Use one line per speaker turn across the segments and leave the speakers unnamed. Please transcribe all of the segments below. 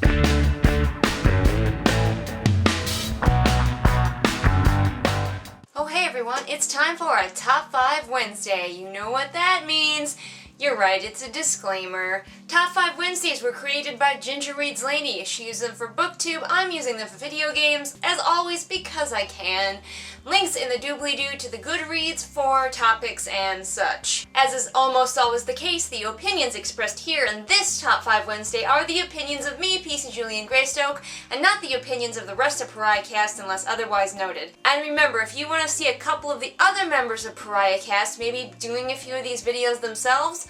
Oh hey everyone, it's time for a Top 5 Wednesday. You know what that means. You're right, it's a disclaimer. Top 5 Wednesdays were created by Ginger Reads Laney. She used them for BookTube, I'm using them for video games, as always because I can. Links in the doobly-doo to the Goodreads for topics and such. As is almost always the case, the opinions expressed here in this Top 5 Wednesday are the opinions of me, PCG-Julian Greystoke, and not the opinions of the rest of PariahCast unless otherwise noted. And remember, if you want to see a couple of the other members of PariahCast maybe doing a few of these videos themselves,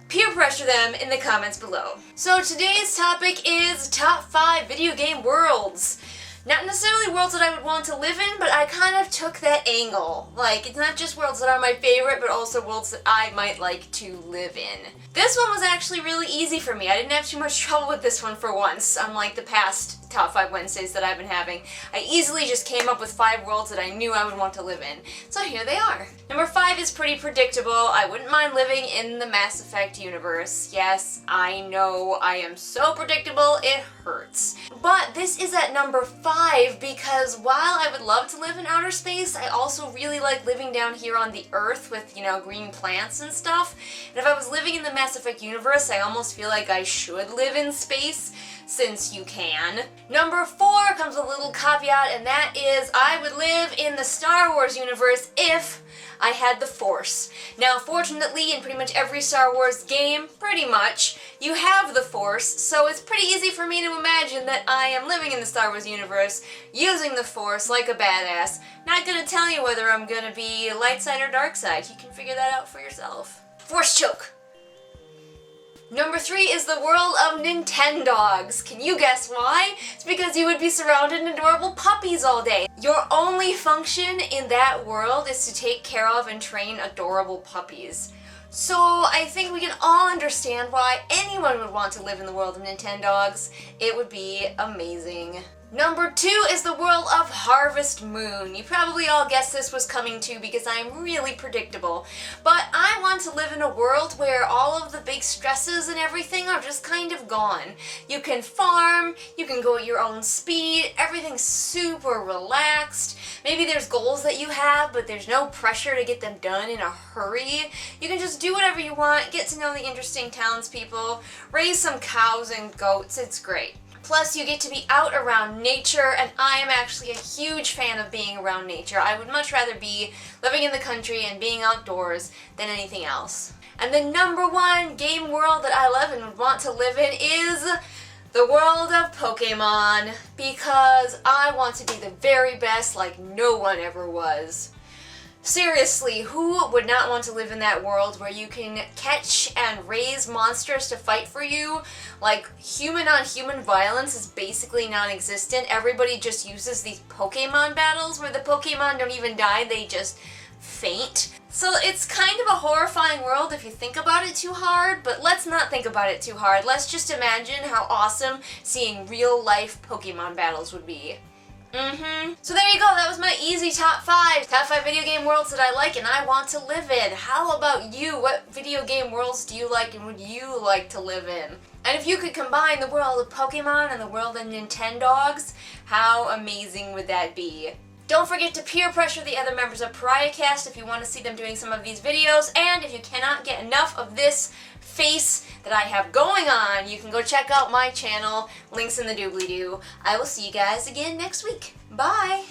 peer pressure them in the comments below. So today's topic is Top 5 Video Game Worlds. Not necessarily worlds that I would want to live in, but I kind of took that angle. Like, it's not just worlds that are my favorite, but also worlds that I might like to live in. This one was actually really easy for me. I didn't have too much trouble with this one for once, unlike the past Top 5 Wednesdays that I've been having. I easily just came up with 5 worlds that I knew I would want to live in. So here they are. Number 5 is pretty predictable. I wouldn't mind living in the Mass Effect universe. Yes, I know, I am so predictable, it hurts. But this is at number 5 because while I would love to live in outer space, I also really like living down here on the Earth with, you know, green plants and stuff. And if I was living in the Mass Effect universe, I almost feel like I should live in space, since you can. Number 4 comes a little caveat, and that is I would live in the Star Wars universe if I had the Force. Now, fortunately, in pretty much every Star Wars game, pretty much, you have the Force, so it's pretty easy for me to imagine that I am living in the Star Wars universe, using the Force like a badass. Not gonna tell you whether I'm gonna be light side or dark side. You can figure that out for yourself. Force choke! Number 3 is the world of Nintendogs. Can you guess why? It's because you would be surrounded in adorable puppies all day. Your only function in that world is to take care of and train adorable puppies. So I think we can all understand why anyone would want to live in the world of Nintendogs. It would be amazing. Number 2 is the world of Harvest Moon. You probably all guessed this was coming too because I'm really predictable. But I want to live in a world where all of the big stresses and everything are just kind of gone. You can farm, you can go at your own speed, everything's super relaxed. Maybe there's goals that you have, but there's no pressure to get them done in a hurry. You can just do whatever you want, get to know the interesting townspeople, raise some cows and goats, it's great. Plus, you get to be out around nature, and I am actually a huge fan of being around nature. I would much rather be living in the country and being outdoors than anything else. And the number 1 game world that I love and would want to live in is the world of Pokemon, because I want to be the very best like no one ever was. Seriously, who would not want to live in that world where you can catch and raise monsters to fight for you? Like, human-on-human violence is basically non-existent. Everybody just uses these Pokemon battles where the Pokemon don't even die, they just faint. So it's kind of a horrifying world if you think about it too hard, but let's not think about it too hard. Let's just imagine how awesome seeing real-life Pokemon battles would be. So there you go, that was my easy top 5. Top 5 video game worlds that I like and I want to live in. How about you? What video game worlds do you like and would you like to live in? And if you could combine the world of Pokemon and the world of Nintendogs, how amazing would that be? Don't forget to peer pressure the other members of PariahCast if you want to see them doing some of these videos, and if you cannot get enough of this face that I have going on, you can go check out my channel, links in the doobly-doo. I will see you guys again next week. Bye!